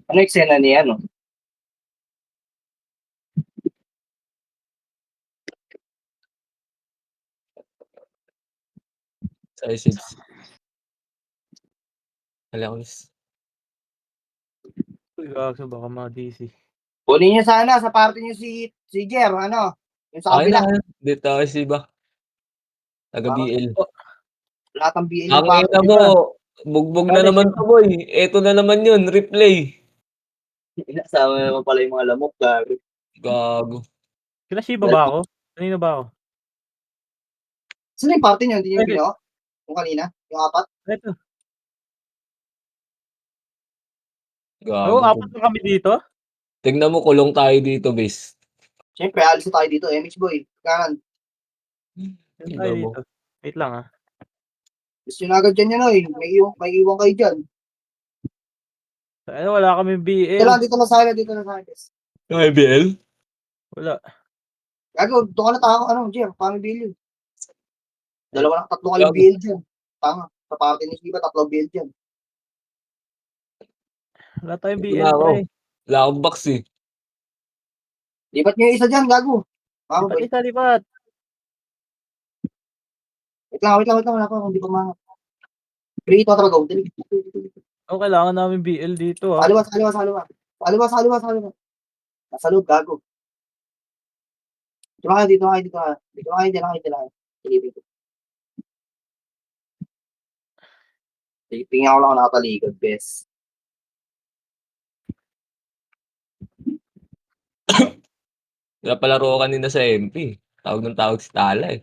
Ano eksena ni ano? Sa SFC. Alaos. Uy, gago baka ma-DC. Kunin niyo sana sa party niyo si Jer, ano, yung sa Akin na, kabila. dito ako si ba. Taga Parang BL. lahat ng BL yung party Tangina niyo, mo, Brad. bugbog na Dati naman si 'to boy. Eto na naman yun, replay. Inasama naman pala yung mga lamok, gago. Gago. Kina Shiba ba ako? Kanino ba ako? Saan yung party niyo? Hindi niyo Pwede. ginawa? Yung kanina? Yung apat? Eto. Oo, Gago. apat na kami dito. Tignan mo, kulong tayo dito, bes. Siyempre, alis na tayo dito, MH boy. Kanan. Meron tayo Tignan mo. dito. Wait lang ah. Gusto nyo na agad dyan yan, oy. May iwan kayo dyan. Ano, wala kaming Dito BL. lang, dito na sa akin, dito na sa akin. Yung IBL? Wala. Gago, doon ka na tao, ano, Jer, kami BL. Dalawa lang, tatlo kayong Gago. BL dyan. Tama. Sa party ni Shiba, tatlo BL dyan. Wala tayong Ito BL, na ako. pre. Wala akong box eh. Lipat nyo yung isa dyan, gago. Mama Lipat boy. isa, lipat. Wait lang, wala pa, hindi pa mga. Prito, tara, go. Dali. Oh, kailangan namin BL dito ah. Sa kaliwa. Nasa loob, gago. Dito kayo. Dito kayo. Silipin ko. Tingnan ko lang ako nakatalikod, bes. Napalaro ko kanina sa MP. Tawag si Tala eh.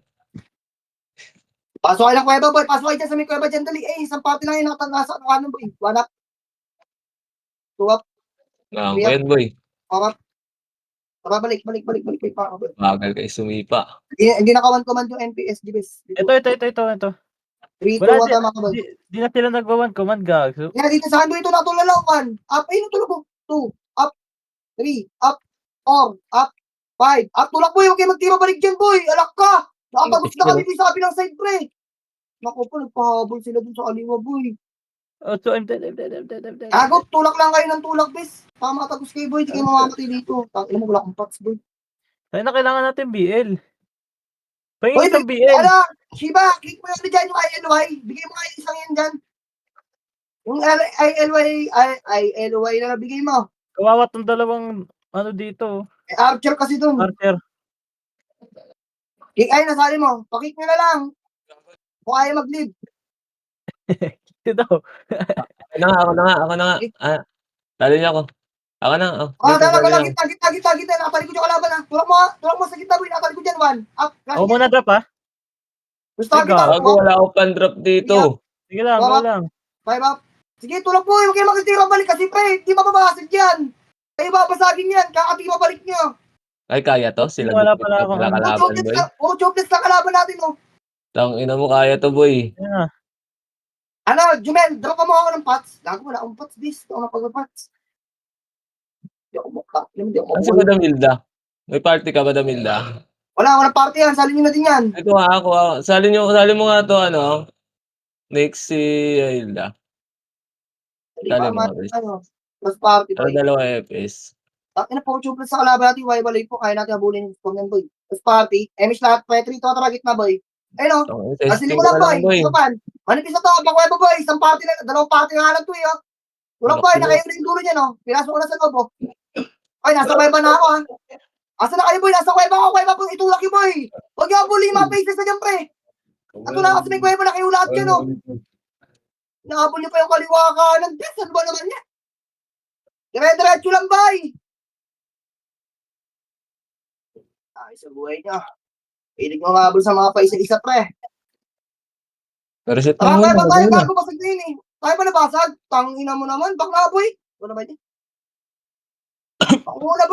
Pasok kayo ng kuweba, boy. Pasok kayo dyan sa may kuweba dyan, dali. Isang party lang yung nasa kanan, boy. 1 up. 2 up. Nga, 3 up. yan boy. 4 up. Tara, balik pa ako, boy. Bagal kayo sumipa. Hindi naka-1 command yung NPSG, bes. Ito. 3, 2, Wala, 1, tama ka, boy. di na sila nagwa-one command, gago. Kaya dito sa akin, boy, ito natulala ko, 1. Up. Ayun, tulog ko. 2. Up. 3. Up. 4. Up. 5. Up. Tulak, boy. Huwag kayo magtira balik dyan, boy. Alak ka. Nakatagos na kami sa kabilang side, pre. Naku po, nagpahabol sila dun sa kaliwa, boy. Oh, so, I'm dead. Gago, tulak lang kayo ng tulak, bes. Pamatagos kayo, boy. Di kayo mamamatay dito. Tangina mo, wala akong pots, boy. Ay, na kailangan natin BL. Boy, Pahingin isang BL. ano, Shiba, click mo yan dyan yung ILY. Bigay mo kayo isang yan dyan. Yung ILY na nabigay mo. Kawawa tong dalawang ano dito. Archer kasi dun. Archer. Kick ay, nasali mo. Pakik nyo na lang. Kung ayaw mag-lead. Ito. Ako na nga. Talo niya ako. Ako na. Dalaga lang, gitna. Nakatalikod yung kalaban, ha. Tulak mo sa gitna, boy. Nakatalikod dyan, 1. Up, crash Ako muna drop ah. Gusto Ay, kita. Gago, wala akong pan-drop dito. Sige lang, go lang. 5 up. Sige, tulak mo. Huwag kayo makitira balik kasi, pre. Di mababasag yan. Kayo babasagin yan. Kakatira balik nyo. Ay, kaya to? Sila Wala dito pala ako. sila kalaban, boy. Puro jobless na kalaban natin, oh. Tangina mo, kaya to, boy. Ayan na. Ano, Jumel, drop mo ako ng pots. Gago, wala akong pots, bis. Ito ako napag-pots. Hindi ako mukha. Hindi ako Ano si mabuhay. Madam Hilda? May party ka, Madam Hilda? Wala party yan. Salin nyo na din yan. Ito nga ako. Sali mo nga to, ano? Next si Hilda. Sali mo nga, please. Plus party, Ano, boy. 2 FPS. Takin na po, jobless sa kalaban natin. Walay po. Kaya natin habulin yung score yan, boy. Plus party. Emish lahat. Petri, ito na gitna, boy. Ayun, oh. Asilin Testing mo ko lang, na lang, boy. boy. Ito pan. Manipis na to. Pakweba, boy. Isang party na. Dalawang party nga lang to, eh, oh. Tulak, boy. Nakayo na yung dulo niya, no. Pinasok ko na sa loob, oh. Ay, nasa kuweba na ako, ha. Asa na kayo, boy? Nasa kuweba ako, itulak yung boy. Huwag yung habulin yung mga faces na dyan, pre. Ato na kasi may kuweba na kayo lahat dyan, oh. Nahabol niyo pa yung kaliwa kanan. Saan ba naman yan? Dire-diretso lang, boy. Ay, sa buhay niya. Hilig mo mahabol sa mga paisa-isa, pre. Pero shit Tara, mo kaya ba tayo muna. bago basag din, eh. Tayo ba nabasag? Tangina mo naman. Bakla, boy. Ano ba yun? Baka muna,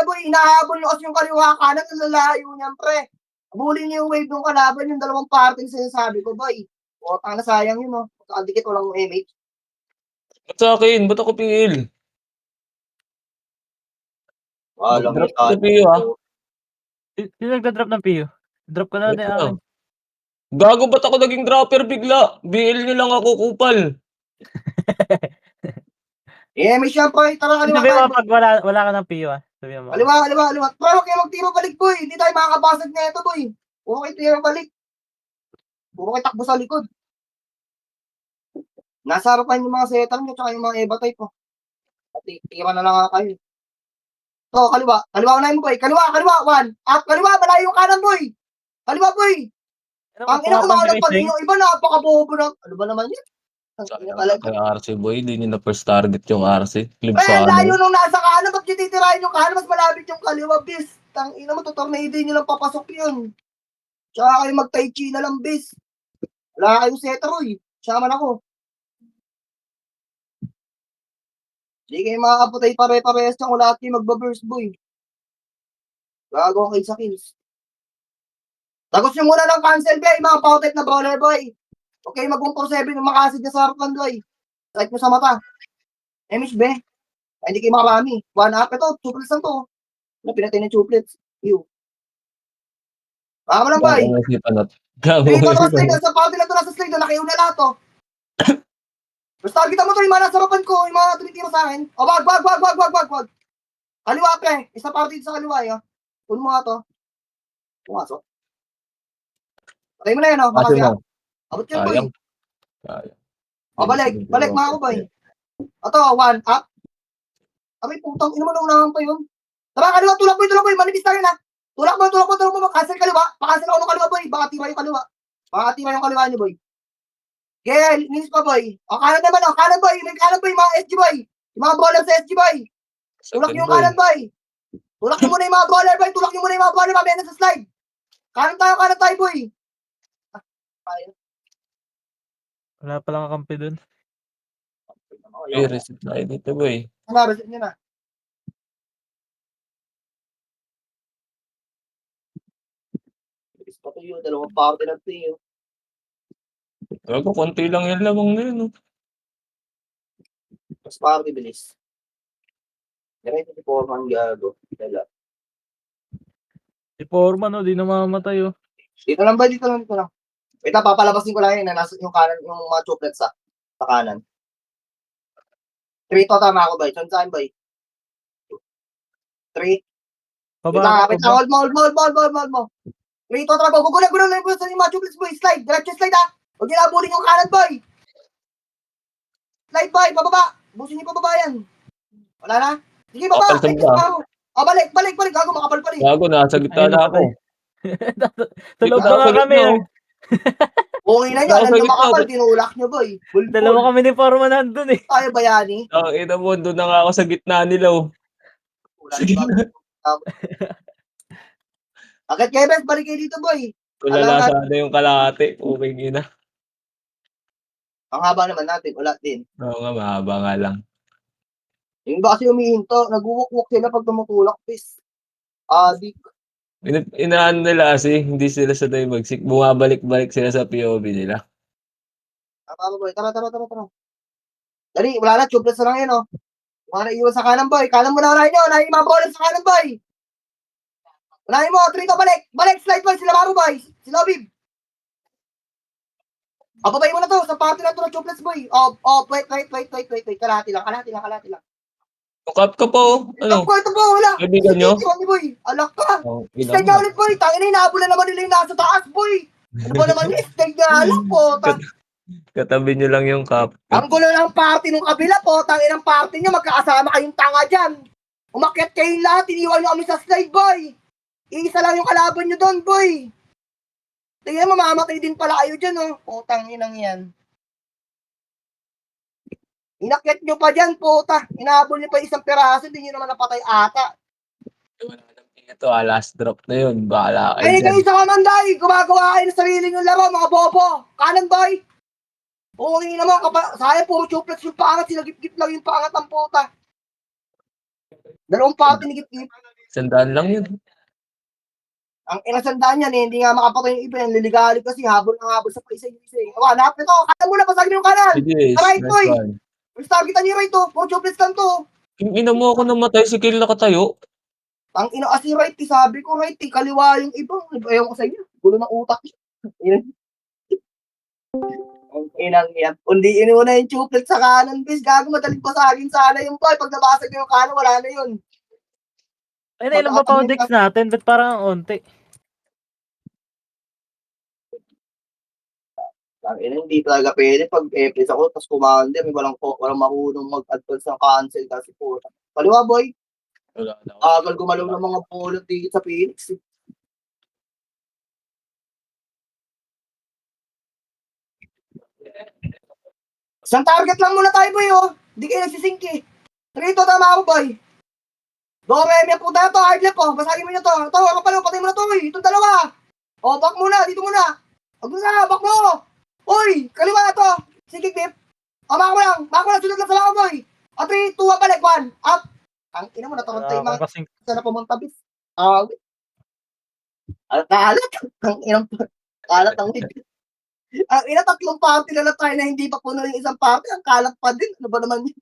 boy. Inahabol nyo kasi yung kaliwa kanan. Nalalayo niyan, pre. Abulin niyo yung wave ng kalaban. Yung dalawang party na sinasabi ko, boy. O, tanga na sayang yun, no. Nakadikit, walang MH. Ba't sa akin? Ba't ako PL? Walang Drop isa. sa PO, ha? Sino nagda-drop ng PU? Drop ko na din akin. Gago, ba't ako naging dropper bigla? BL nyo lang ako, kupal. may siyempre, tara kaliwa Sabi mo tayo. pag wala ka ng PO, Sabi mo. Kaliwa. Pero huwag kayo magtiro balik, boy. Hindi tayo makakabasag na ito, boy. Puro kayo tiro balik. Puro kayo takbo sa likod. Nasa harapan yung mga setter nyo, tsaka yung mga Eva type, oh. Tira na lang nga kayo. To, kaliwa. Kaliwa unahin mo, boy. Kaliwa. One. Up, kaliwa. Malayo yung kanan, boy. Kaliwa, boy. Ang ina ko mga pag yung iba, napakabobo na. Ano ba naman yun? Ang ina talaga. Kaya RC boy, hindi nyo na first target yung RC. Clip Pre, sa ang layo ano. nung nasa kanan. Ba't yung titirahin yung kanan? Mas malapit yung kaliwa, bis. Tang ina mo, tutornado nyo lang papasok yun. Tsaka kayo mag-tai chi na lang, bis. Wala kayong setter, oy. Siyaman ako. Hindi kayo makakaputay pare-parehas kung lahat kayo magbaburst, boy. Gago kayo sa kills. Tagos nyo muna ng cancel, be, mga pautet na brawler, boy. Okay, mag-147 yung makasid niya sa harapan, boy. Sakit mo sa mata. Emish, be. Ay, hindi kayo makarami. One up, ito, tuplets lang to. Ano, pinatay ng tuplets. Ew. Baka mo lang, boy. Gago si Panot. Gago Dito, si nasa slide, Panot. sa pautet na to, nasa slide, nakiuna lahat, to. Basta, kita mo to, yung mga nasa harapan ko, yung mga tumitira sa akin. O, wag. Kaliwa, pre. Isa party sa kaliwa, eh. Puno mo nga to. Pumasok. Patay mo na yun, oh. Baka Kasi siya. mo. Abot yun, boy. Sayang. O, balik mga ako, boy. Ito, one up. Abay, putang ina mo na unahan pa yun. Tara, kaliwa, tulak boy. Manipis tayo na. Tulak mo. Cancel kaliwa. Pakancel ako ng kaliwa, boy. Baka tira yung kaliwa niyo, boy. Okay, linis pa, boy. O, kanan naman, o. Kanan, boy. May kanan, boy. Mga SG, boy. Yung mga brawler sa SG, boy. Tulak niyo yung kanan, boy. Tulak niyo muna yung mga brawler, boy. Mamaya na sa slide. Kanan tayo, boy. Wala palang kakampi dun. Reset tayo dito boy. Reset nyo na. Bilis pa to yun. Dalawang party lang to yun. Gago, konti lang yan lamang na yun. Mas party bilis. Ganito si Foreman gago. Dala. Si Foreman, di namamatay, oh. Dito lang. Wait lang, papalabasin ko lang yun. Nasa yung kanan, yung mga chocolate sa kanan. 3 to tama ako, boy. Saan, boy? 3. Pababa. Hold mo. 3 to tama. Gugulang sa yung mga chocolates, boy. Slide. Diretso slide, ha. Huwag nyo nabulin yung kanan, boy. Slide, boy. Pababa. Busin niyo pababa yan. Wala na? Sige, baba. Kapal sa ba? O, balik. Gago, makapal pa rin. Gago, nasa gitna na ako. Sa loob na nga kami. Okay na nyo. Alam na makapal. Tinulak nyo, boy. Dalawa kami ni Foreman nandun, eh. Tayo bayani. Ang ina mo, doon na nga ako sa gitna nila. Sige na. Akit kayo, bes. Balik kayo dito, boy. Tulala sana yung kalahati. Okay, ina. Ang haba naman natin. Wala din. Oo nga, mahaba nga lang. Yung ba kasi umihinto, nag-walk sila pag tumutulak, please. Di. Inaan nila kasi, hindi sila sa tayo magsik. Bumabalik-balik sila sa POV nila. Tara, boy. Tara. Dali, wala na. Chuplets na lang yan, oh. Mga naiwan sa kanan, boy. Kanan mo na unahin nyo. Unahin yung mga brawler sa kanan, boy. Unahin mo. 3 to, balik. Slide, boy. Sila Maru, boy. Sila Obib. Babay mo na to. Sa party na to ng chuplets, boy. Wait. Kalahati lang. Tukap ka po. Ano? Ito po, wala. Kaibigan nyo? Boy. Alak ka. Oh, Slide na ulit, boy. Tangin na, inaabula naman nila yung nasa taas, boy. Ano ba naman yun? Slide na alam po. Katabi nyo lang yung cup. Ang gulo ng party nung kabila po. Tangin ang party nyo. Magkakasama kayong tanga dyan. Umakyat kayong lahat. Iniwan nyo kami sa slide, boy. Iisa lang yung kalaban nyo doon, boy. Tingnan mo, mamamatay din pala kayo dyan, oh. Putang inang yan. Inakyat nyo pa dyan, puta. Inahabol nyo pa isang peraso, hindi nyo naman napatay ata. Wala lang ito, last drop na yun. Bahala kayo Ay, dyan. kayo sa kamanday. Gumagawa kayo ng sarili nyo laro, mga bobo. Kanan, boy. Oo, hindi naman. Sayang, puro chuplets yung pangat. Sila gip-gip lang yung pangat ang puta. Dalawang pati ni gip-gip. 100 lang yun. Ang inasandaan yan, hindi nga makapatay yung iba. Yung liligalig kasi, habol sa paisa yung isa. Hanap nito. Kanan muna, pasagin yung kanan. Sige, Right, next boy. one. First targetan niyo right, to. Puro chuplets lang to. Ina mo ako namatay, si Kill nakatayo. Ang ina kasi right, sabi ko right, kaliwa yung ibang. Ayaw ko sa inyo. Gulo ng utak. Ang inang yan. Undiin mo na yung chuplet sa kanan, bis. Gago, madaling basagin sana yung boy. Pag nabasag yung kanan, wala na yun. Ay, nailan ba powdex natin? Ba't parang ang onti? Ang ina, hindi talaga pwede pag epis ako, tapos commander, walang marunong mag-advance ng cancel kasi po. Kaliwa, boy. Wala na. Agal gumalaw ng mga pulot dito sa Phoenix. Isang target lang muna tayo, boy, oh. Hindi kayo nagsisink, eh. Rito, tama ako, boy. May puta na to, hard left, oh. Basagin mo nyo to. Ito, ako pala, patay mo na to, eh. Itong dalawa. Oh, back muna, dito muna. Huwag mo na, back mo. Uy, kaliwa na to. Sige, Pip. Bako lang, sunod lang sa bako, boy. 3, 2, balik, 1, up. Ang ina mo, nataranta yung mga Kasing sana pumunta, bis. Kalat. Ang inang kalat ang wig. Ang ina, 3 party na tayo na hindi pa puno yung isang party. Ang kalat pa din. Ano ba naman yun?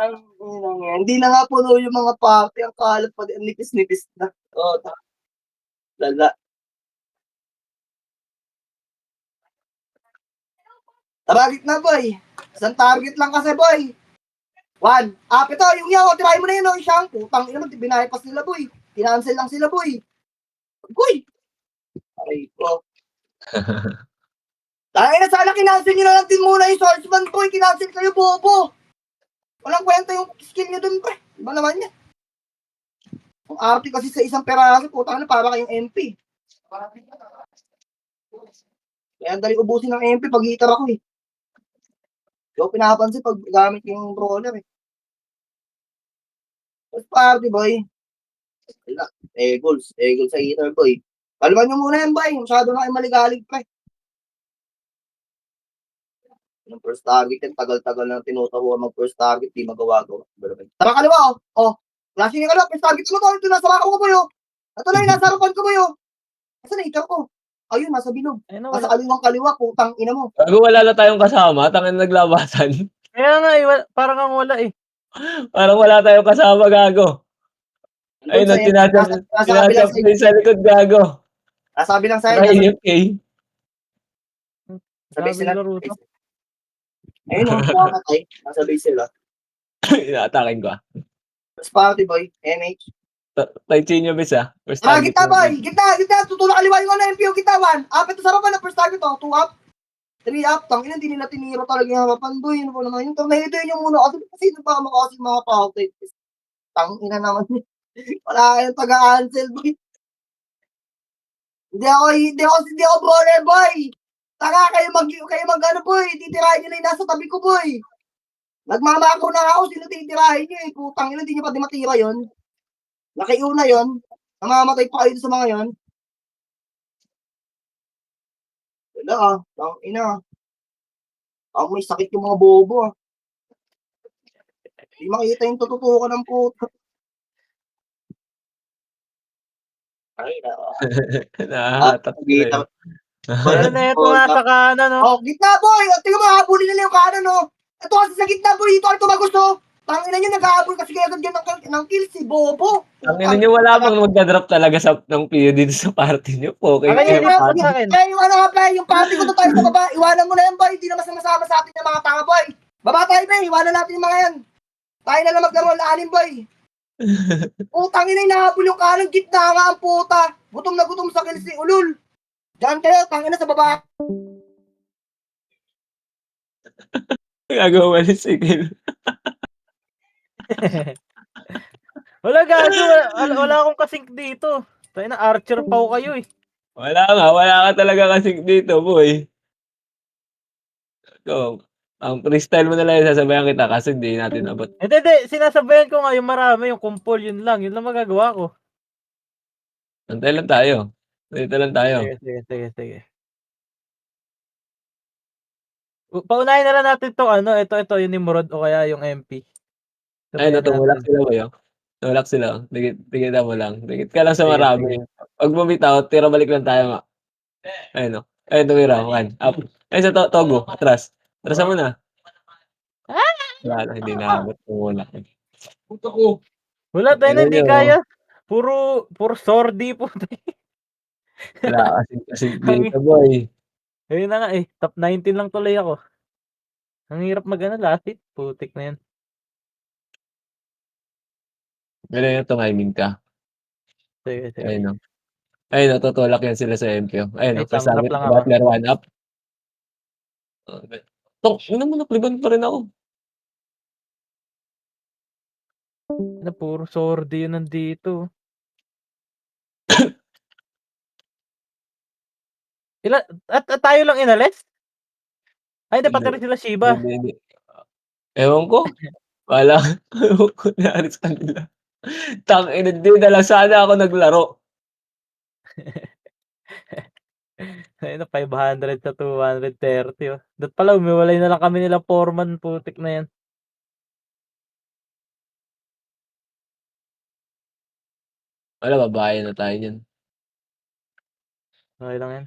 Ang inang yan. Hindi na nga puno yung mga party. Ang kalat pa din. Nipis-nipis na. Oh, lala. Target na, boy. Isang target lang kasi, boy. 1. Ito, yung yaw. Tirahin mo na yun, oh. Siyang. Putang ina mo, binayapas nila, boy. Kinancel lang sila, boy. Boy! Aray ko. Dahil na sana kinancel nyo na lang din muna yung swordsman, boy. Kinancel kayo, bobo. Walang kwenta yung skill nyo dun, pre. Iba naman yan. Ang arte kasi sa isang peraso, putang na para kayong MP. Kaya ang dali ubusin ng MP pag hitar ako, eh. So, pinapansin pag gamit yung roller, eh. First party, boy. Wala. Eagles sa hitar, boy. Kalman nyo muna yan, boy. Masyado na kayo maligalig, pre. Yung first target yan, tagal-tagal na tinutawa mag-first target, di magawa-gawa. Tara kaliwa, oh. Flashing yung kaliwa, first target mo to. Ito, nasa bako ko, boy, oh. Ito na yung nasa harapan ko, boy, oh. Nasa na hitar ko? Ayun, nasa bilog. Ayun na, Nasa wala. kaliwang putang ina mo. Bago wala na tayong kasama, tangin naglabasan. Kaya nga, parang ang wala eh. Parang wala tayong kasama, gago. Ayun, Nasa tinatap ko sa likod, gago. Nasa kabilang side. Naka-AFK. Sa base sila. Laro to. Ayun, oh. Kumakatay. Nasa base sila. Inaatakin ko, ah. First party, boy. MH. Taichinyo, bis, ah. First Tara, target gitna, mo. boy. Gitna. Tutulak kaliwa yung MPO, gitna, 1. Up, ito sa harapan ng first target, oh. 2 up. 3 up. Tangina, hindi nila tinira talaga yung harapan, boy. Ano pa naman yun? Nahito yun yung muna. Kasi pa makakasing mga pautit. Tangina naman. Wala kayong taga-cancel, boy. Hindi ako brawler, boy. Taka, kayo mag, boy. Titirahin nyo na yung nasa tabi ko, boy. Nagmamakaw na ako, sino titirahin nyo, eh. Putang ina, hindi nyo pa di matira yun. Nakiuna yun. Namamatay pa kayo sa mga yun. Wala, ah. Tang ina. Ako may sakit yung mga bobo, ah. Hindi makita yung tututukan ng puto. Ay, Nahahatak sila, eh. Ayun na, ito nga sa kanan, no? Oh, gitna, boy. Tingnan mo, habulin nila yung kanan, no. Ito kasi sa gitna, boy. Dito ako tumagos, no. Tangina nyo, nag-ahabol kasi kaya agad yan ng kill, si Bobo. Ang ina nyo, wala bang magdadrop talaga ng PO dito sa party nyo po. Akin Kaya yun, ba't sa akin? yung ano nga, play, yung party ko to tayo sa baba. Iwanan mo na yan, boy. Hindi na masama sa atin yung mga tanga, boy. Baba tayo, boy. Iwanan natin yung mga yan. Tayo na lang magkaroon ng anim, boy. Putang ina, inahabol yung kanan. Gitna nga ang puta. Gutom na gutom sa kill si Ulul. Diyan kayo, tangina sa baba. Gagawa ni Sigil. Wala gago, wala akong kasink dito. Tayo na, archer pa ko kayo eh. Wala ka talaga kasing dito, boy. Ikaw, ang freestyle mo na lang yung sasabayan kita kasi hindi natin abot. Hindi, sinasabayan ko nga yung marami, yung kumpol, yun lang magagawa ko. Antay lang tayo. Dito lang tayo. Sige. Paunahin na lang natin to, ito, yung Nimrod o kaya yung MP. Ay, Sabayan tumulak natin. sila ba yun? Tumulak sila. Dikit mo lang. Dikit ka lang sa Sige, marami. sige. Pag bumitaw, tira balik lang tayo nga. Ayun, no. Ayun, tumira. One. Up. Ayun sa Togo. Atras. Atrasan mo na. Wala na, hindi naabot. Tumulak. Puto ko. Wala tayo na, Tingnan hindi nyo. kaya. Puro sordi po. Wala kasing Ang dito boy. ayun na nga, eh, top 19 lang tuloy ako. Ang hirap mag-ano last hit, putik na 'yan. Galing yung tumiming ka. Sige, sige. Ayun, oh. Ayun, oh, tutulak yan sila sa MPO. Ayun, Wait oh, lang, first drop target lang ni ako. Butler, 1 up. Tangina mo, nakliban pa rin ako. Na puro sordi yun nandito. At tayo lang inalis? Ay hindi, pati Hindi, rin sila Shiba. hindi. Ewan ko, bahala ewan ko nangyari sa kanila. Tangina, 'di na lang sana ako naglaro. Ayun na 500 sa 230 oh. Dapat pala humiwalay na lang kami nila foreman, putik na 'yan. Wala, babae na tayo niyan. Okey lang 'yan.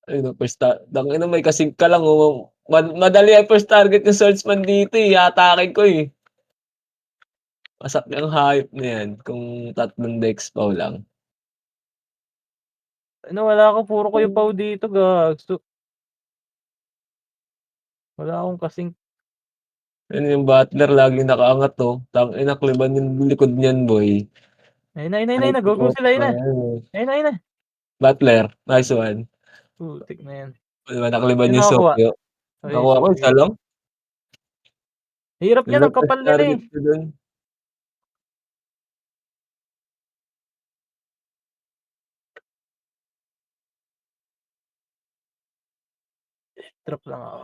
Ayun, oh, tangina may ka-sync ka lang, oh. Madali ang first target ng swordsman dito, eh, aatakin ko, eh. Wasak yang hayop na yan kung 3 Dexpaw lang. Ano wala ako, puro kayo pau dito gagso. Wala akong kasing Ayun yung Butler laging nakaangat, oh. Tangina, kliban yung likod niyan boy. ayun na, go sila, ayun na. Ayun na. Butler, nice one. Putik na 'yan. Di ba nakliban Sino yung nakakuha? Sokyo. Ay, Nakuha ko Sokyo. isa lang. Hirap Yun niyan, lang ang first kapal nila, target eh. ko dun. Drop lang ako.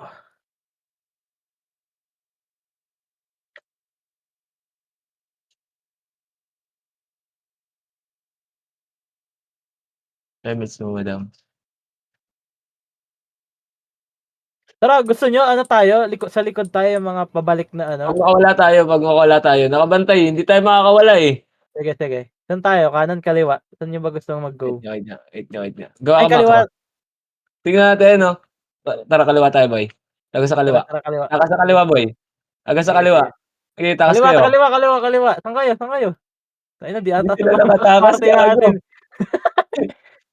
Limits mo, madam. Tara, gusto niyo ano tayo, sa likod tayo mga pabalik na ano? Pag makawala tayo, nakabantay, hindi tayo makakawala, eh. Sige, sige. Saan tayo, kanan, kaliwa? Saan niyo ba gustong Wait mag-go? nga, wait nga, wait nga, wait nga. Gawa Ay, ka macro. kaliwa. Tingnan natin, no. Tara, kaliwa tayo, boy. Taga sa Tara, kaliwa. tara, kaliwa. Taga sa Sige, kaliwa, boy. Taga sa sige, kaliwa. sige. Sige, takas Kaliwa, kayo. kaliwa, kaliwa, kaliwa. Saan kayo, saan kayo? Tangina, di Hindi ata sila sumama sa nakatakas, party gago. natin.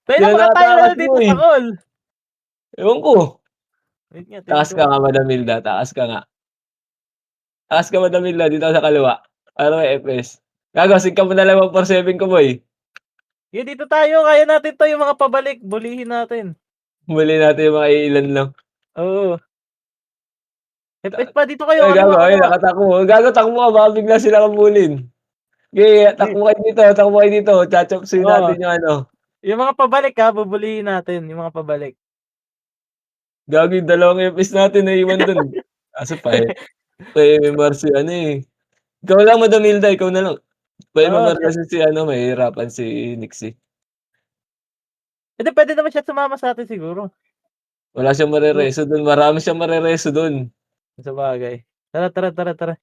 Tangina, Sila baka tayo na nakatakas lang mo, dito eh. sa call. Ewan ko. Wait nga, tingnan Takas ko ka nga. nga, Madam Hilda. Takas ka nga. Takas ka, Madam Hilda. Dito sa kaliwa. Ano may FPS? Gago, sync ka mo na lang 147 ko, boy. Sige, dito tayo, kaya natin 'to, yung mga pabalik, bulihin natin. Huli natin yung mga iilan lang. Oo. FPS pa, dito kayo, Ay, gago. kaliwa, Ay, kaliwa. nakatakbo. Gago, takbo ka. Baka bigla sila kabulin. Okay, Sige, takbo kayo dito. Takbo kayo dito. Chachopsuin oo. natin yung ano. Yung mga pabalik, ha, bubulihin natin, yung mga pabalik. Gago, yung 2 FPS natin naiwan dun. Kaso pa-MMR si ano, eh. Ikaw lang, Madam Hilda. Ikaw na lang. Oo, Pa-MMR kasi si ano, mahihirapan si Nixie. hindi puwede naman siya sumama sa'tin siguro. Wala siyang Oo, marereso dun. Marami siyang marereso dun. sabagay. Tara, tara, tara, tara.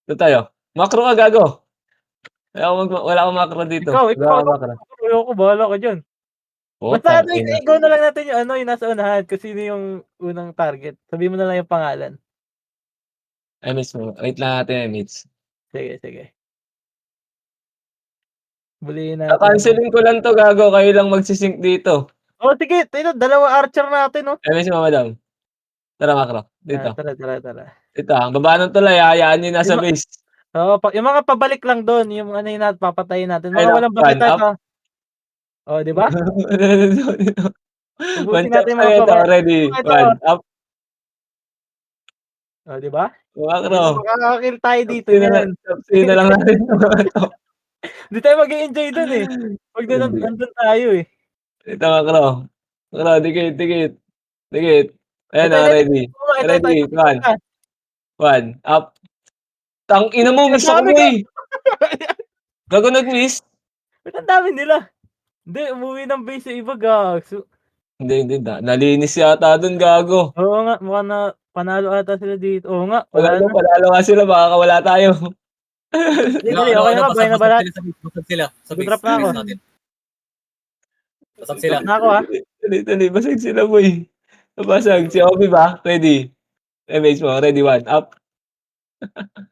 Doon tayo. Macro ka, gago. Wala akong macro dito. Ikaw, Wala ikaw, akong macro. ayoko, bahala ka diyan. Basta Putang ano, ina. i-go na lang natin yung ano, yung nasa unahan kung sino yung unang target. Sabihin mo na lang yung pangalan. Emids mo. Wait lang natin, Emids. Sige, sige. Bulihin natin yung Ka-cancelin ko lang 'to, gago. Kayo lang magsi-sync dito. oh, sige, ito 2 archer natin, oh. Emids mo, madam. Tara, macro. Dito. Tara, tara, tara. Dito, baba ng tulay, hahayaan niyo yung Yung nasa ma base. oo, yung mga pabalik lang dun, yung ano yung papatayin natin, Ayun mga na, walang 1 bakitas, up. ah. Oh, 'di ba? One Ubusin chop natin yung mga sa'yo 'to, ready. ito, 1 up. oh, 'di ba? Tangina, Macro. makaka-kill tayo dito niyan. Chopsuin na lang natin 'to. 'Di tayo mag-e-enjoy dun, eh, 'pag Hindi. nandun tayo, eh. Ito, macro. Macro, dikit, dikit. Dikit. Ayan Ito, na, ito, ito, ready. ito, Ready, ito, 1. 1 up. Tangina mo, ang miss ako, dami ko. boy. Gago, nag-miss. Ba't ang dami nila? Hindi, umuwi ng base yung iba, gagso. Hindi, nalinis yata dun, gago. Oo nga, mukhang na panalo ata sila dito. Oo nga, wala Gago, na. panalo nga sila, baka kawala tayo. Dali, dali, okey na ba? Buhay na ba lahat? Basag sila sa base, Nag-drop na sa ako. base natin. Basag sila. Drop na ako, ah. Dali, basag sila, boy. Basag. Si Obi ba? Ready. MH mo, ready, 1 up.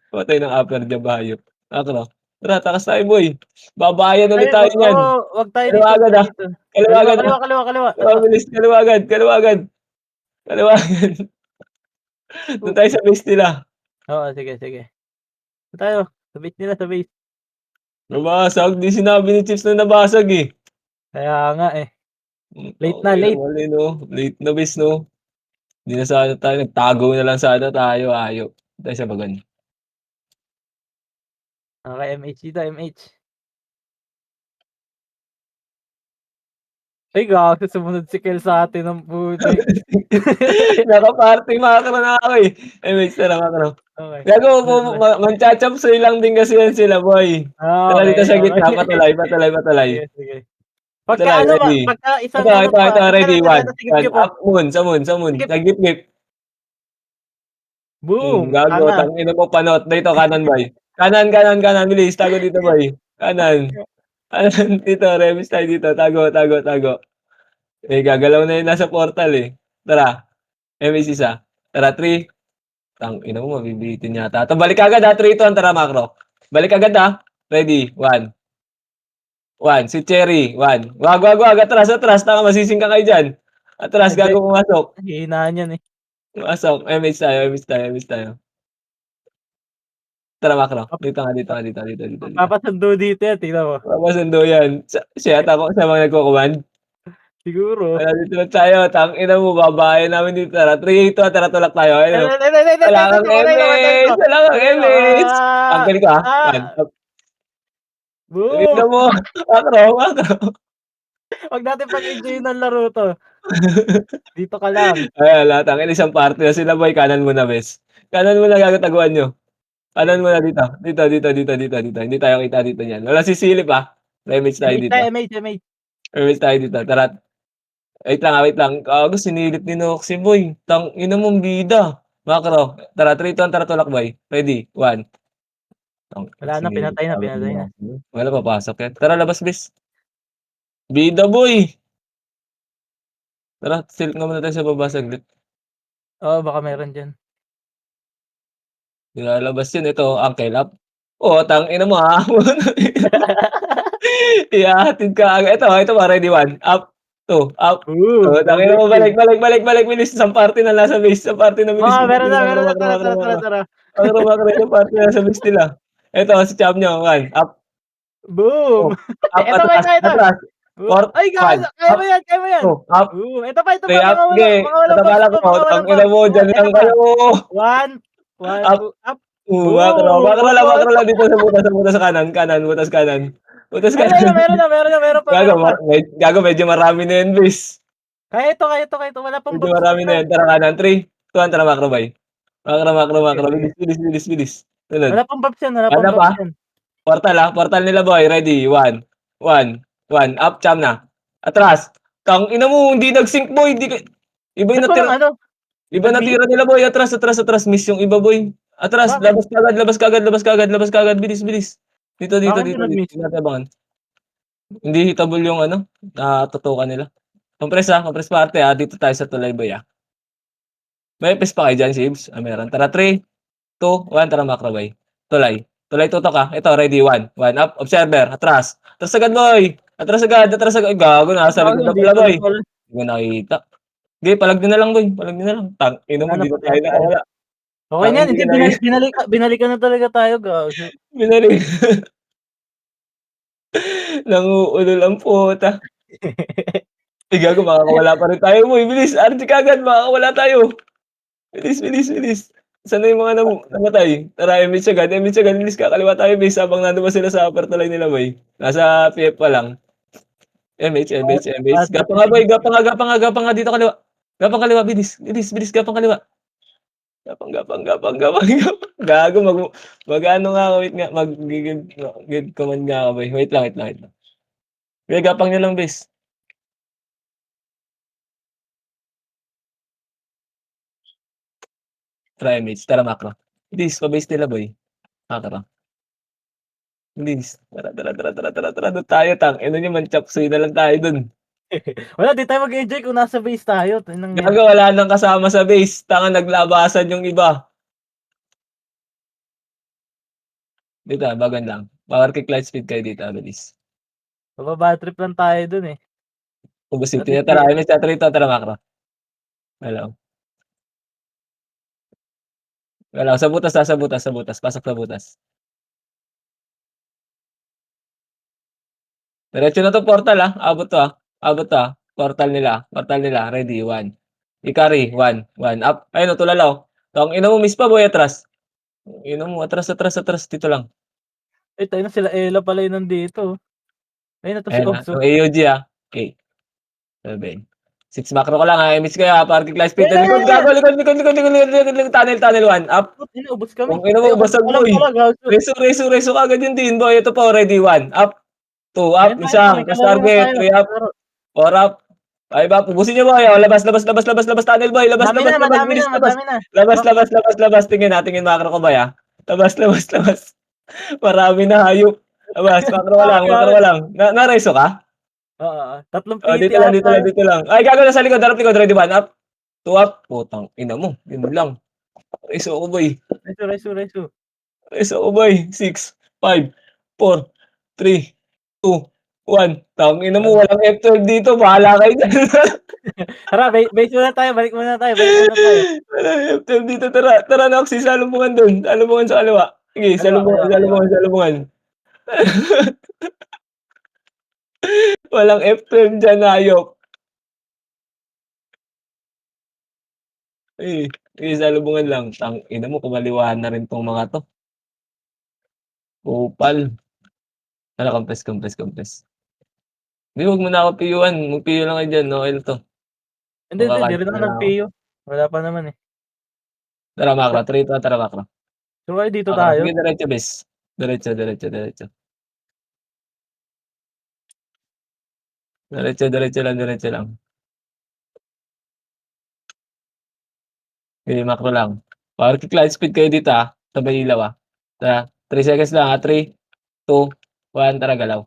Patay ng upper dyan, bahayop. Macro. Tara, takas tayo boy. Babayan ulit Ay, tayo niyan. wag tayo Kaliwa dito, wag agad, tayo ah. dito. Kaliwa agad, ah. Kaliwa. Kaliwa, bilis. Kaliwa agad. Kaliwa agad. Kaliwa agad. Doon tayo sa base nila. Oo, sige. Doon tayo, sa base nila, sa base. Nabasag. Di sinabi ni Chips na nabasag eh. Kaya nga eh. Late na, Okay, late. mali no. Late na base no. Hindi na sana tayo. Nagtago na lang sana tayo. Ayaw. Tayo sa bagan. Okay, MH dito, MH. Ay, gago, sumunod si Kel sa atin ng putik. Naka-party macro na ako eh. MH na lang macro. Okay. Gago, manchachapsoy lang din kasi yan sila boy. Tara dito sa gitna. Patulay. Sige. Patulay, ready. Pagka isang Ito, ready. One. sige po. Up, sa moon. Sige. Nag-gip-gip. Boom! Gago, Tanga. tangina mo panot. Dito, kanan boy. Kanan. Bilis, tago dito boy. Kanan. Dito, remis tayo dito. Tago. Eh, gagalaw na yun nasa portal eh. Tara. MS isa. Tara, 3. Tangina mo, mabibitin yata. Ito, balik agad ha. 3, 2, tara macro. Balik agad ha. Ready. 1. Si Cherry. 1. Wag. Atras. Tanga, masising ka kayo dyan. Atras, gago pumasok. Hihinaan yan eh. Pumasok. MS tayo. Tara, macro. Dito. Papasundo dito yan, tingnan mo. Papasundo yan. Siya mga nagko-command. Siguro. Wala dito na tayo. Tangina mo, babae namin dito. Tara, 3, 2, tara, tulak tayo. Ayun. Wala kang MS. Tanggal ka. Boom! Tignan mo. Macro. Wag natin pag-enjoy ng laro to. Dito ka lang. Ay, wala. Tangina, isang party na sila boy. Kanan mo na, bes. Kanan mo na gagataguan nyo. Kanan mo na dito. Dito. Hindi tayo kita dito niyan. Wala sisilip ah. Remage tayo dito. MH. Remage tayo dito. Tara. Wait lang. Kago, sinilip ni Noxy boy. Tangina mong bida. Macro. Tara, 3, 2, tara, tulak boy. Ready. 1. Wala na, pinatay na. Wala, papasok yan. Tara, labas, bes. Bida boy. Tara, silk nga muna tayo sa baba saglit. Oo, baka meron dyan. Nilalabas yun. Ito, Uncle Up. Tangina mo ha. Ihahatid ka agad. Ito ba, ready 1. Up. 2. Up. Tangina mo, balik. Bilis. Isang party na nasa base. Isang party na bilis. Meron na. Tara. Makro. Isang party na nasa base nila. Ito, si Cham nyo. 1. Up. Boom! Up, Ito. atras. Ay, kaya mo yan. 2. Up. Boom! Ito pa. 3 up. Sige. Natabala ko. Tangina mo, dyan lang kayo. 1. Up. Makro lang dito sa kanan. Butas kanan. Meron pa. Gago, medyo marami na yun, bis. Kaya ito. Wala pang Medyo box. marami na yun. Tara kanan, 3, 2, tara macro bay. Macro. Bilis. Tunod. Wala pang box yan. Ano pa? Portal nila boy. Ready, 1. Up, Cham na. Atras. Ina mo, hindi nag-sync boy. Iba yung natira. Iba natira nila boy. Atras. Miss yung iba boy. Atras. Bakit? Labas kagad. Bilis. Dito. Bakit nag-miss? Tinatabangan. Hindi hitable yung tutukan nila. Compress party dito tayo sa tulay boy May pes pa kayo dyan, Sibs? Meron. Tara, 3, 2, 1, tara macro boy. Tulay tutok ka. Ito, ready, 1 up, observer, atras. Atras agad boy. Atras agad. Gago, nasa likod na pala boy. Hindi mo nakikita. Okay, palag din na lang boy. Ino mo, dito tayo nakawala. Okay na yan. Binalikan na talaga tayo, gago. Binalik. Nanguulol ang puta. Gago, makakawala pa rin tayo mo. Bilis, RG kagad, makakawala tayo. Bilis. Saan na yung mga namatay? Tara, MH agad. Bilis, kakaliwa tayo, base. Habang nandun pa sila sa upper tulay nila, boy. Nasa PF pa lang. MH. Gapang nga, boy. Gapang nga dito kaliwa. Gapang kaliwa, bilis. Gapang kaliwa. Gapang. Gago, mag-ano nga ako, wait nga. Mag-gig command nga ako, boy. Wait lang. Kaya gapang nyo lang, base. Try MH. Tara, macro. Bilis, pa-base nila, boy. Macro. Bilis. Tara. Doon tayo, ino nyo, manchapsoy na lang tayo dun. Wala, di tayo mag-enjoy kung nasa base tayo. Gago, wala nang kasama sa base. Naglabasan yung iba. Dito, bagan lang. Power kick light speed kayo dito, bilis. Mababa trip lang tayo dun eh. Ubus yung Pati tara, MS at rito, tara macro. Hello. Hello, sa butas, pasok sa butas. Diretso na to portal abot to portal nila, ready, 1. I-carry, 1, up. Ayun, tulalaw. Tong ina mo, miss pa boy, atras. Ina mo, atras, dito lang. Eh, tayo na sila Ella pala yun nandito. Ayun na to si Ayan Obso. yung AUG Okay. 7. 6 macro ko lang miss kayo parking light speed. Likod, gago, likod, tunnel, 1, up. Inaubos kami. Kung ina mo, basag Alam boy. pala, gago. Reso agad yun din boy. Ito po, ready, 1, up. 2, up, Ayun tayo, isang, may tas kalaro na target, tayo. 3 up, 4 up. Ay ba, pubusin niyo boy. Labas, tunnel boy. Labas, Madami bilis, na, madami na. labas. Tingin macro ko ba Labas. Marami na hayop. Labas, macro ka lang. Na-reso ka? Oo, tatlong Oh, PT dito lang. Ay, gago na sa likod, harap likod, ready, 1 up. 2 up. Putang ina mo. Yun lang. Reso ako boy. Reso. Reso ako boy. 6, 5, 4, 3, 2, 1. Tang ina mo, walang F12 dito. Bahala kayo dyan. Tara, base muna tayo. Balik muna tayo. Walang F12 dito. Tara Noxy, salubungan dun. Salubungan sa kaliwa. Sige, salubungan. Walang F12 dyan, hayop. Salubungan lang. Tang ina mo, kumaliwahan na rin tong mga to. Kupal. Tara, compress. Hindi, huwag mo na ako PU-an. Mag-PU lang kayo dyan. Okay lang to. Hindi, di rin ako nag-PO. Wala pa naman eh. Tara, macro. Tara, macro. So, kayo dito Macro. tayo. Sige, diretso, bes. Diretso. Diretso lang. Okay, macro lang. Power kick light speed kayo dito sabay ilaw Tara, 3 seconds lang 3, 2, 1, tara galaw.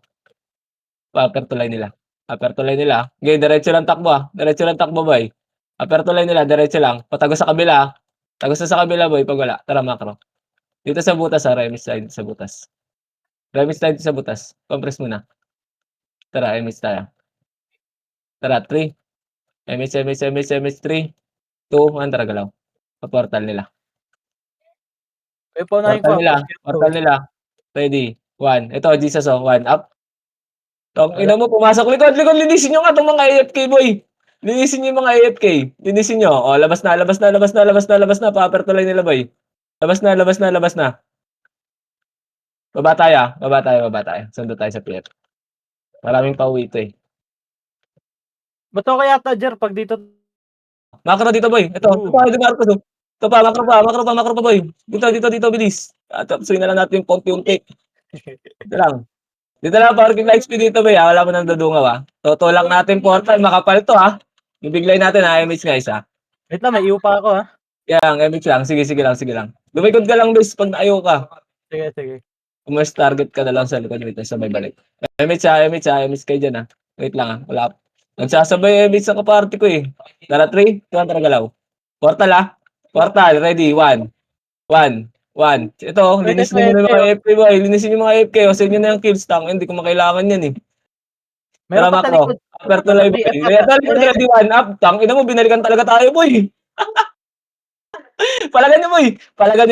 Upper tulay nila. Okay, diretso lang takbo boy. Upper tulay nila, diretso lang. Patagos sa kabila Tagos na sa kabila boy pag wala. Tara macro. Dito sa butas remis side sa butas. Compress muna. Tara, remis tayo. Tara, 3. MS, 3, 2, 1, tara galaw. Portal nila. May paunahin ko. Portal nila. Ready. 1. Ito, Jesus 1 up. Tong ina mo, pumasok likod. Linisin nyo nga itong mga AFK boy. Linisin nyo yung mga AFK. Linisin nyo. O, labas na. Pa-upper tulay nila boy. Labas na. Baba tayo. Sundo tayo sa pier. Maraming pauwi ito eh. Ba't ako kaya Jer pag dito? Macro dito boy. Ito pa, di Marcos. Ito pa, macro pa boy. Dito, bilis. Tapsoy na lang natin yung unti. Dito lang, parking light speed dito boy. Wala mo nang dadungaw Toto lang natin portal. Makapal to Ibiglay natin MH guys Wait lang, may iyo pa ako Yang, MH lang. Sige lang. Lumikod ka lang bes pag naayaw ka. Sige. Kung mas target ka na lang sa likod dito, sabay balik. MH kayo dyan Wait lang wala. Nagsasabay MH sa kaparty ko eh. Tara 3, 2, tara galaw. Portal, ready, 1. Ito, linisin nyo yung mga AFK boy. Linisin yung mga AFK. O, send nyo na yung kills tang. Hindi ko makailangan yan eh. Tara Meron pa sa macro. likod. Upper tulay boy. Ready, 1 up. Tang, ina mo, binalikan talaga tayo boy. Palagan nyo boy. Palagan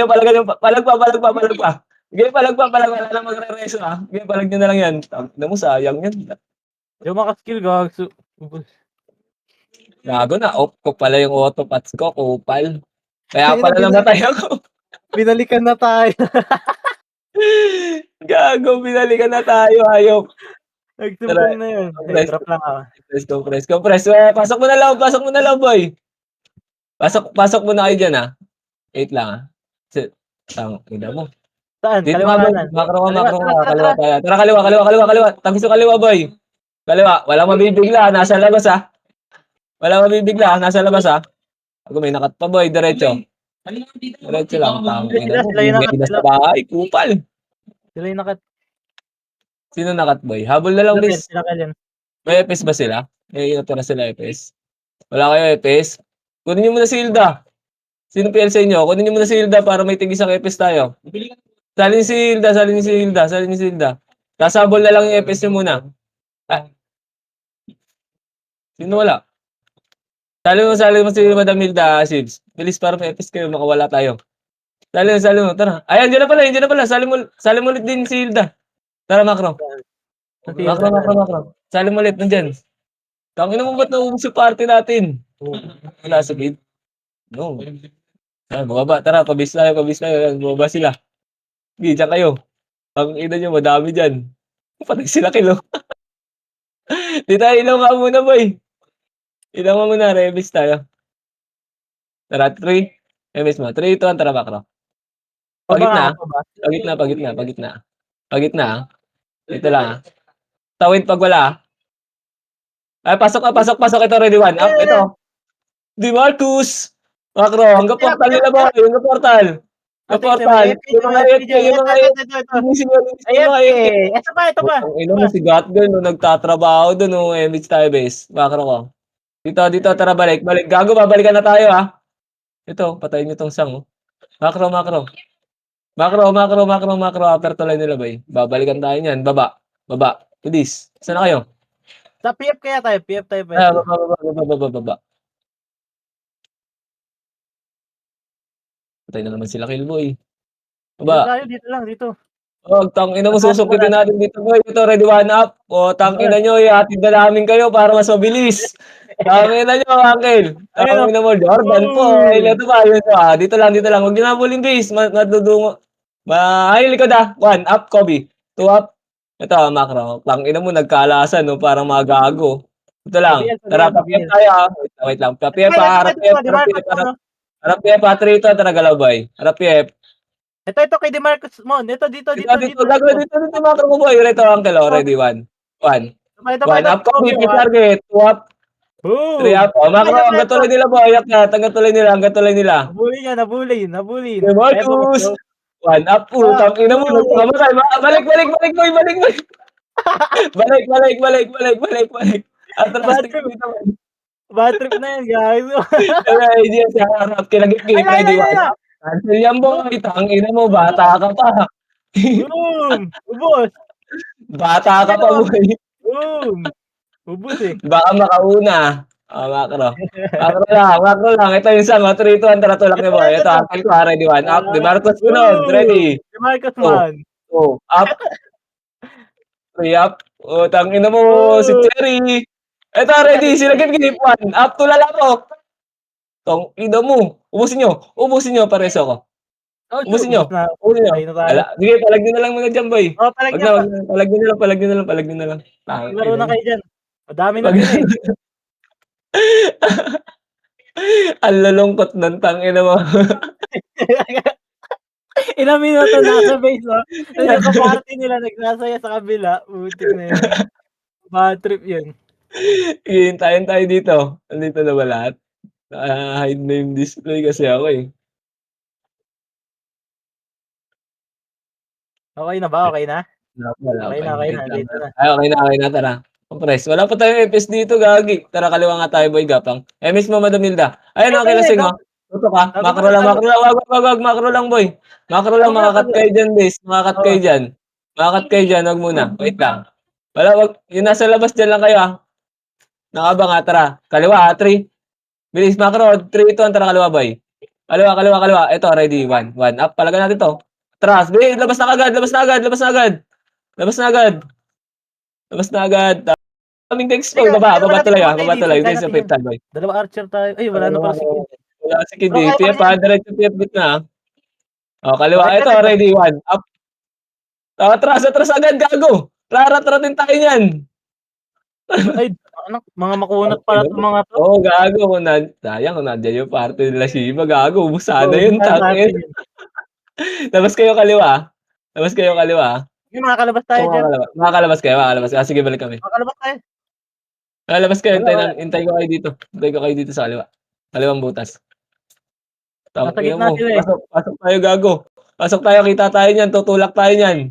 pa. Sige, palag pa. Wala lang magre-reso Sige, palag nyo na lang yan. Tang, ina mo, sayang yan. Yung makaskill gagso. Gago na. Off ko pala yung auto pats ko. Kupal. Kaya pala namatay ako. Binalikan na tayo. Gago, binalikan na tayo. Ayop. Nagsumbong na yun. Drop lang ako. Compress. Pasok mo na lang, boy. Pasok mo na kayo dyan, Wait lang, Tang, ina mo. Saan? Dito Kaliwa boy. kanan. Macro ka. Kaliwa tayo. Tara, kaliwa. Tangis sa kaliwa, boy. Kaliwa. Walang mabibigla. Nasa labas, Nasa labas, Ako may nakat pa, boy. Diretso lang. Tang, ina mo. Bigay na sa bahay. Kupal. Sila yung nakat. Sino nakat, boy? Habol na lang, bis. Sila Kellen. May EPS ba sila? May natira sila EPS? Wala kayo EPS? Kunin niyo muna si Hilda. Sino PL sa inyo? Kunin niyo muna si Hilda para may tig isang EPS tayo. Salin si Hilda, salin si Hilda, salin si Hilda. Sasabol na lang yung FS nyo muna. Ah, sino wala? Salin mo si Madam Hilda, Sibs. Bilis para may FS kayo, makawala tayo. Salin mo, tara. Ay, andyan na pala. Salin mo ulit din si Hilda. Tara, Macro. Macro. Salin mo ulit, nandyan. Tangina mo ba't naubos yung party natin? Wala sa gate. No. Ay, bumaba. Tara, pabis tayo. Yan, bumaba sila. Sige, dyan kayo. Ang ina nyo, madami dyan. Patay sila kilo. Di tayo ilaw nga muna, boy. Ilaw nga muna, rebis tayo. Tara, 3. Rebis mo. 3, 2, 1, tara, Macro. Pagitna. Pagitna. Dito lang, ah. Tawid pag wala, ah. Ay, pasok. Ito, ready, 1. Up, ito. Di Marcus! Macro, hanggang portal nila, boy. Hanggang portal. Hanggang portal. Yung mga AFK. Linisin mo mga AFK. Ito pa. Ang ina mo si Gatgan, no, nagtatrabaho doon, no, MH tayo, base. Macro ko. Dito, tara, balik. Gago, babalikan na tayo, ah. Ito, patayin nyo tong sang, oh. Macro. Upper tuloy nila, bay. Babalikan tayo niyan. Baba. Bilis. Saan na kayo? Sa PF kaya tayo. PF tayo Ah, pwesto. baba. Patay na naman sila, Killboy. Dito Baba. tayo. Dito lang. Dito. Oh, tangina mo, susukitin natin dito, boy. Ito, ready, 1 up. O, tangina nyo, ihatid na namin kayo para mas mabilis. Tangina nyo, Uncle. Ayun, Tangina mo, Jordan po. Ay, ito ba, yun ah. Dito lang. Huwag nyo na bulling base. Madudungo. Ay, likod ah. 1 up, Kobe. 2 up. Ito, Macro. Tangina mo, nagkaalasan, no? Parang magago. Ito lang. Tara, pa-PF tayo, ah. Wait lang. Pa-PF, ah. Harap PF, ah. 3 ito. Tara, galaw, boy. Harap PF. Ito kay DeMarcus Mon. Ito dito. Dito, Macro mo, boy. Ito, Uncle, oh. Ready, 1. 1. Ito 1 up, Kobe. Target. 2 up. 3 Boom! up. Oh, Macro, hanggang tuloy nila, boy. Hanggang tuloy nila. Nabulin. Marcus! 1 up po, Ah, tangina mo, boom! nagpakamatay. Balik, boy, balik. Balik. Atras, Bad trip. dito. Bad trip na yan, guys. Wala, hindi yan sa harap. Kinagip-gip, ready, 1 up. Cancel yan, boy. Tangina mo, bata ka pa. Boom! Ubos! Bata ka pa, boy. Boom! Ubos eh. Baka makauna. Macro. Macro lang. Ito yung sang, 3, 2, 1, tara, tulak niyo, boy. Ito, Uncle ko, ready, 1 up. Di Marcos sunod, ready. DeMarcus Mon. 2, up. 3 up. O, tangina mo, si Cherry. Ito, ready. Sinagip-gip. 1 up, tulala ko. Tong, ino mo. Ubusin nyo, pareso ko. Ubusin nyo. Ayun na tayo. Sige, palag nyo na lang muna dyan, boy. Oh, palag Wag niya pa. na. Palag nyo na lang. Laro na kayo dyan. Madami na Wag sila eh. Ang lulungkot nun, tangina mo. Ilang minuto nasa base, no? Nandiyan sa party nila, nagsasaya sa kabila. Butik na yun. Bad trip yun. Hihintayin tayo dito. Nandito na ba lahat? Hide na yung display kasi ako eh. Okay na ba? Okay na? Wala Okay pa. na. Wait lang. Dito na. Ay, okay na, tara. Compress. Wala pa tayong FS dito, gagi. Tara, kaliwa nga tayo, boy, gapang. MS mo, Madam Hilda. Ayun, okay, lasing, oh. Tuto ka. Macro lang. Wag, macro lang, boy. Macro lang, makakat kayo dyan, base. Makakat kayo dyan, wag muna. Wait lang. Wala, wag. Yung nasa labas dyan lang kayo, ah. Nakabang, ah, tara. Kaliwa, 3. Bilis, macro. 3, 2, tara, kaliwa, boy. Kaliwa. Ito, ready. 1. Up, palagan natin to. Atras. Bilis, labas na agad. Kaming text ko, baba tuloy. Dito sa fifth boy. Dalawa archer tayo. Ay, wala na pala si Kid. Wala si Kid. PF, diretso PF gitna. O, kaliwa. Ito, ready, 1. Up. Atras agad, gago. Raratratin tayo niyan. Ay, anak, mga makunat pala itong mga to. Oo, gago. Sayang kung nandiyan yung party nila Shiba, gago. Ubus sana yun, tangin. Labas kayo kaliwa. Yung makakalabas tayo dyan. Makakalabas kayo. Sige, balik kami. Makakalabas tayo. Lalabas kayo, hintay ko kayo dito sa kaliwa. Kaliwang butas. Nasa gitna sila eh. Pasok tayo, gago. Pasok tayo, kita tayo niyan, tutulak tayo niyan.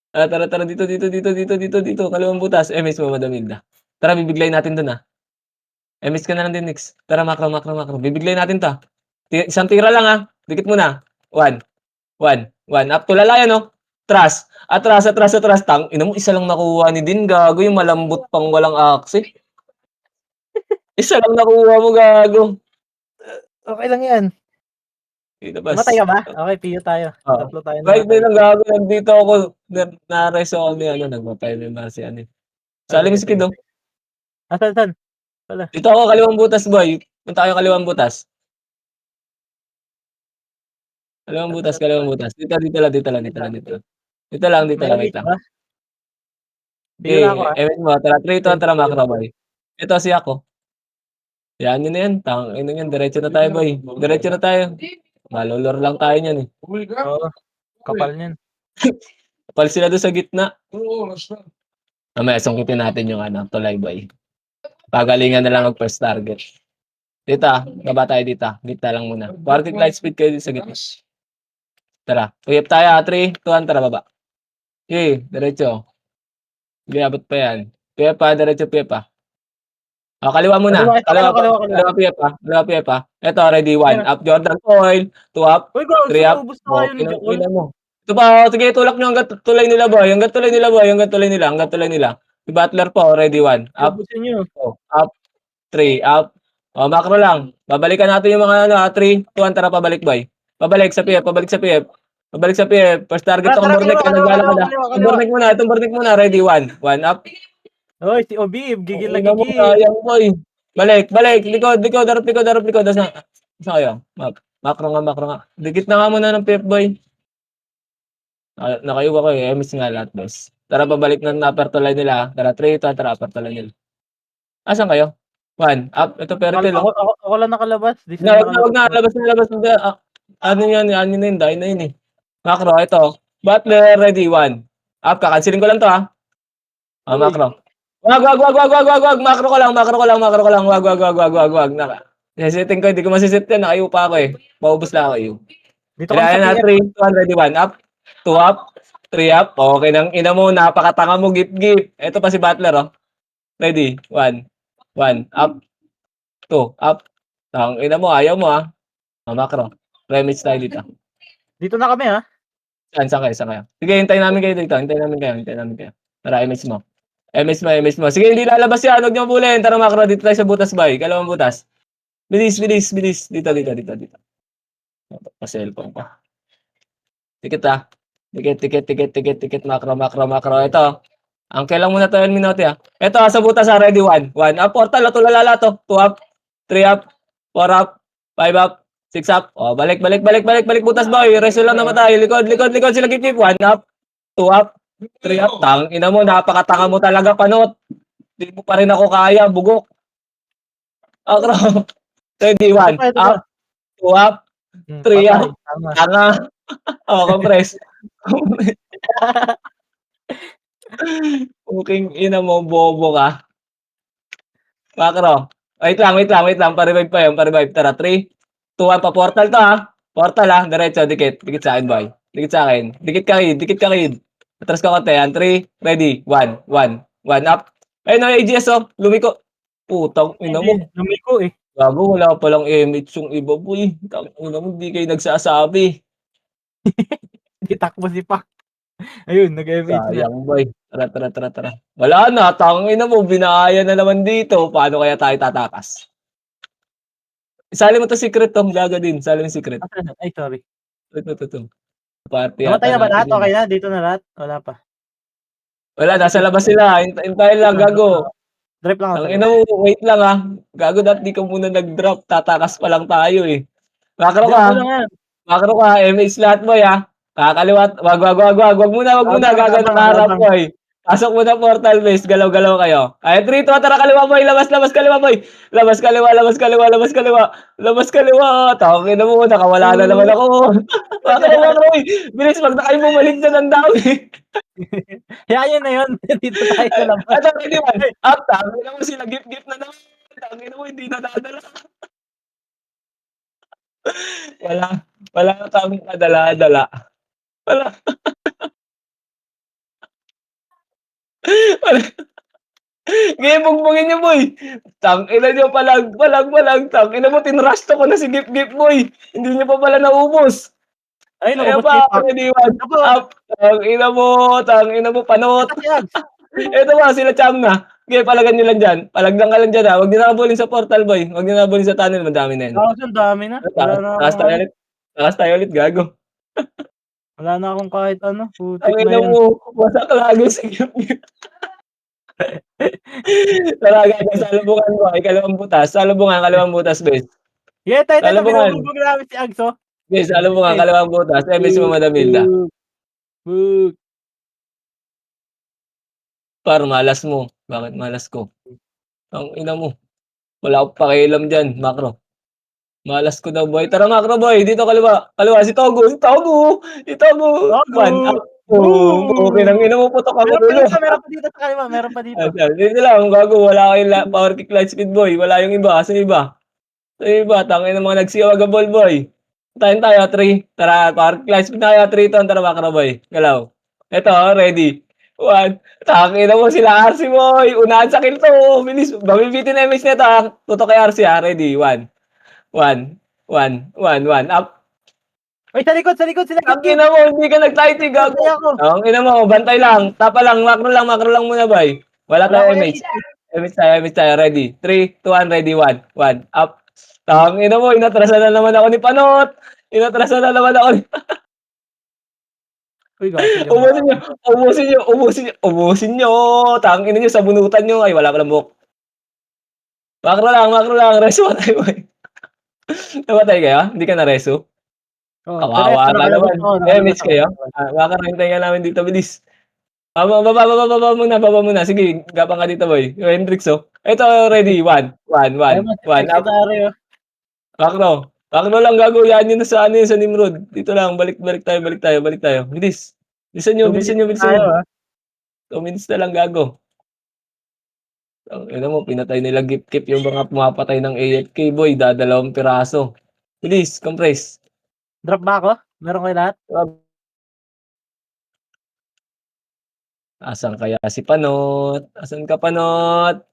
Tara, dito, kaliwang butas. MS mo, Madam Hilda. Tara, bibiglayin natin dun, ah. MS ka na lang din, Nix. Tara, macro. Bibiglayin natin to. Isang tira lang, ah. Dikit muna. 1. 1. Up. Tulala yan, no? Atras. Tang, ina mo, isa lang nakuha ni Din, gago. Yung malambot pang walang aksi. Isa lang nakuha mo, gago. Okay lang yan. Ilabas. Namatay ka ba? Okay, piyo tayo. Oo. Tatlo tayo Right namatay. din ang gago. Nandito ako. Na-reso ako ni nagpapay na si ano. Saling Sige, si Kid, sige, oh. sige. Saan? Wala. Dito ako, kaliwang butas, boy. Punta kayo kaliwang butas. Kaliwang butas. Dito lang. Dito lang, May wait image lang. ba? Piyo na ako, Okay, ha? event mo. Tara, 3, 2, tara, Piyo na macro, ako. boy. Ito si ako. Yan, yun na yan. Tangina yan. Diretso na tayo, boy. Diretso na tayo. Malolor lang tayo niyan, eh. Oo, kapal niyan. Kapal sila doon sa gitna. Mamaya, sungkitin natin yung tulay, boy. Pagalingan na lang ang first target. Dito, baba tayo dito. Gitna lang muna. Parking light speed kayo dito sa gitna. Tara, uyap tayo, 3, 2, 1, tara, baba. Okay, diretso. Hindi, abot pa yan. Pia pa. Kaliwa muna. Kaliwa. Kaliwa pa. Ito, ready, 1. Ayan. Up, Jordan Coil. 2 up, Uy, gago, 3 up. naubos na kayo ni Jackal. Ina mo. Ito pa, sige, tulak nyo hanggang tulay nila, boy. Hanggang tulay nila. Si Butler po, ready, 1. Up, Naubusin nyo. 2, up, 3, up. Macro lang. Babalikan natin yung mga 3, 2, 1, tara, pabalik, boy. Pabalik sa PF. First target to, Tara, Bornek, naglalakad. kaliwa. Itong Bornek muna, ready, 1. 1 up. Hoy, si Obib, gigil na Ina mo, gigil. sayang, boy. Balik. Likod. Darap likod. Saan kayo? Macro nga. Dikit na nga muna ng PF, boy. Nakayuga ko, eh. Miss nga lahat, boys. Tara, pabalik na upper tulay nila. Tara, 3, 2, tara, upper tulay nila. Asan kayo? 1 up. Ito, Peritel, oh. Ako lang nakalabas. Di Na, sila wag na, nakalabas. labas na. Ano yan, ano na yun, dahil na yun, eh. Macro, ito. Butler, ready, 1. Up, kakansilin ko lang to, ha. Uy. Macro. Wag. Macro ko lang. Wag. Setting ko, hindi ko masiset yan. Nakayo pa ako, eh. Maubos lang ako, eh. Dito kami sa Kailangan na PF. 3, 2, ready, 1 up. 2 up. 3 up. Okay nang ina mo, napakatanga mo, gip. Ito pa si Butler, oh. Ready, 1. 1 up. 2 up. Tang ina mo, ayaw mo, ah. Macro. Remix tayo dito. Dito na kami, ha? Saan kayo? Sige, hintayin namin kayo dito. Tara, MS mo. Sige, hindi lalabas yan. Huwag niyo bulin. Tara, Macro. Dito tayo sa butas, bay. Kalawang butas. Bilis. Dito. Pa-cellphone ko. Tikit, ah. Tikit. Macro. Ito. Ang kailang muna tayo minuto, ah. Ito, sa butas, ready, 1. Up, portal. Tulala to. 2 up. 3 up. 4 up. 5 up. 6 up. Balik butas, boy. Reso lang naman tayo. Likod sila kikip. 1 up. 2 up. 3 up. Tang ina mo, napakatanga mo talaga, panot. Hindi mo pa rin ako kaya, bugok. Macro. Ready, 1 up. 2 up. 3 up. Tama. Tanga. Compress. Puking ina mo, bobo ka. Macro. Wait lang. Pa-revive pa yun. Tara, 3, 2, 1, pa-portal to, ha. Portal, ha. Diretso, dikit sa akin, boy. Dikit sa akin. Dikit ka, kid. Atras ka konti, yan. 3, ready, 1 up. Ayun, no, AGS, oh. Lumiko. Putang ina mo. Lumiko, eh. Gago, wala palang image yung iba, boy. Tang ina mo, hindi kayo nagsasabi. Hindi takbo si Pak. Ayun, nag-MH na. Sayang, boy. Tara. Wala na, tangina mo, binaya na naman dito. Paano kaya tayo tatakas? Isali mo to secret, Tom. Gaga din. Isali mo secret. Ay, sorry. Ito. Party Namatay yata na ba natin lahat? yun. Okay na? Dito na lahat? Wala pa. Wala, nasa labas sila. Hintayin lang, gago. Drive lang ako Tangina mo, wait lang, ah. Gago, di ka muna nag-drop. Tatakas pa lang tayo, eh. Macro ka. MH lahat, boy, ah. Kakaliwat. Wag muna. Gago, nakaharap, boy. Pasok mo na portal base. Galaw kayo. Ay, 3, 2, tara, kaliwa, boy. Labas, kaliwa, boy. Labas, kaliwa. Tangina mo, nakawala na naman ako. Macro, boy. Bilis, wag na kayo bumalik dyan. Ang dami. Yan na yun. Dito tayo sa labas. Ito, ready, 1 up. Tangina mo, sila gift na naman. Tangina mo, hindi na dadala. Wala na kaming kadala-dala. Wala. Game, bugbugin niyo, boy. Tangina niyo, palag. Tangina mo, tinrasto ko na si Gip, boy. Hindi niyo pa pala naubos. Ay, Ayan lumabas pa, na yung pack. ready, one, Ako, up. Tangina mo, panot. ito si Ags. Ito ba, sila Cham na. Okay, palagan nyo lang dyan. Palaglang ka lang dyan, ha. Huwag nyo nakabulin sa portal, boy. Huwag nyo nakabulin sa tunnel, madami na yun. Ang dami na. Wala na Takas akong tayo ano. ulit. Takas tayo ulit, gago. Wala na akong kahit ano. Putik Ang na ina yan. mo, wasak lagi si Gip-Gip. Tara, gago, salubungan mo. Ikalawang butas. Salubungan, kalawang butas, bes. Yeah, tayo, Salubungan. binububog namin si Ags, oh. Bes, salubungan, kalawang butas. Miss mo, Madam Hilda. Bug. Par, malas mo. Bakit malas ko? Ang ina mo. Wala akong pakialam dyan, Macro. Malas ko daw, boy. Tara, Macro, boy. Dito, kaliwa. Kaliwa, si Togo. Si Togo. Si Togo. One, Gago. up. Okay, nang ina mo, putok ang ulo. Meron pa dito sa kaliwa. Meron pa dito. Dito lang, gago. Wala kayong power kick light speed, boy. Wala yung iba. Sa iba. Sa iba, tangin ng mga nagsiwagabol, boy. Tayo, 3. Tara, power kick light speed na kaya 3 ton. Tara, Macro, boy. Galaw. Ito, ready. 1. Tangin mo sila RC, boy. Unahan sa kill to. Bilis. Babibitin na image nito, ha. Tutok kay RC, ha. Ready. 1. 1. 1. Up. Ay, sa likod sila. Ang ina mo, hindi ka nag-tighty, gago. Bantay ako. Ang ina mo, bantay lang. Tapa lang, macro lang muna, boy. Wala tayo Wala MH. MH tayo, ready. 3, 2, 1, ready, 1. Up. Ang ina mo, inatrasan na naman ako ni Panot. Inatrasan na naman ako ni... Uy, gago. Ubusin nyo. Tangin nyo, sabunutan nyo. Ay, wala pa lang buhok. Macro lang. Reso pa tayo, boy. Namatay kayo? Hindi ka na reso? Kawawa ka naman. MH kayo? Makarantay ka namin dito, bilis. Baba muna. Sige, gapang ka dito, boy. Yung Hendrix, oh. Ito, ready. 1. Up. Bakno lang, gago. Yan yun sa ano yun, sa Nimrod. Dito lang, balik tayo. Bilis. Bilisan nyo. 2 minutes na lang, gago. Ano mo, pinatay nila Gip-Gip yung mga pumapatay ng AFK, boy. Dadalawang piraso. Bilis, compress. Drop ba ako? Meron kayo lahat? Asan kaya si Panot? Asan ka, Panot?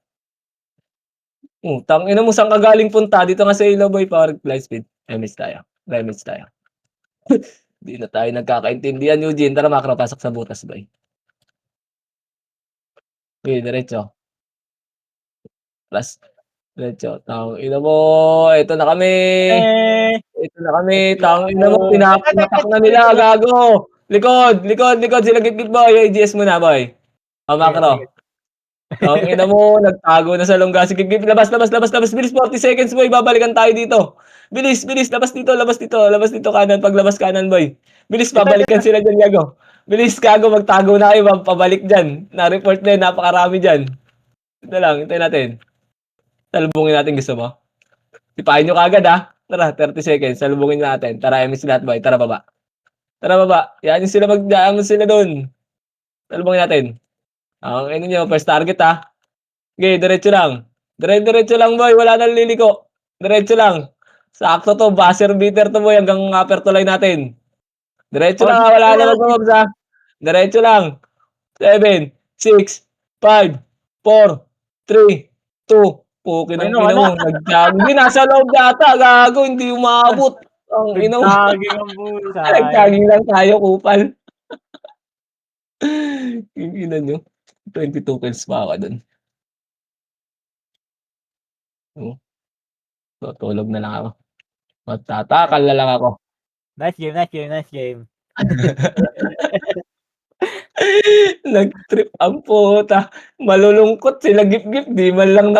Tangina mo, saan ka galing punta? Dito nga sa Ilaw, boy, power fly speed. Remix tayo. Hindi na tayo nagkakaintindihan, Eugene. Tara, Macro, pasok sa butas, boy. Okay, diretso. Plus, diretso. Tangina mo, ito na kami. Tangina mo, pinapak na nila, gago. Likod. Sila git-git, boy. AGS mo na, boy. Macro. Tangina mo, nagtago na sa longga. Sige, labas. Bilis, 40 seconds, boy. Babalikan tayo dito. Bilis. Labas dito, kanan. Paglabas kanan, boy. Bilis, babalikan sila dyan, gago. Bilis, gago. Magtago na kayo. Pabalik dyan. Na-report na yun. Napakarami dyan. Ito lang, hintayin natin. Salubungin natin, gusto mo? Sipahin nyo kagad, ha. Tara, 30 seconds. Salubungin natin. Tara, MS lahat, boy. Tara, baba. Yan yung sila sila doon. Salubungin natin. Ang ano nyo, first target, ha. Okay, diretso lang. Diretso lang, boy. Wala nang liliko. Diretso lang. Sakto to. Buzzer beater to, boy. Hanggang upper to line natin. Diretso lang, ha. Wala na mag-mobs, ha. Diretso lang. 7, 6, 5, 4, 3, 2. Pukin ng ina mo. Nag-jogging. Nasa loob yata. Gago. Hindi umabot. Ang ina mo. Nagtaging ang buhay. Nag-jogging lang tayo, kupal. Yung ina nyo. 22 kills pa ako dun. Tutulog na lang ako. Magtatakal na lang ako. Nice game. Nag-trip ang puta. Malulungkot sila Gip-Gip. Di man lang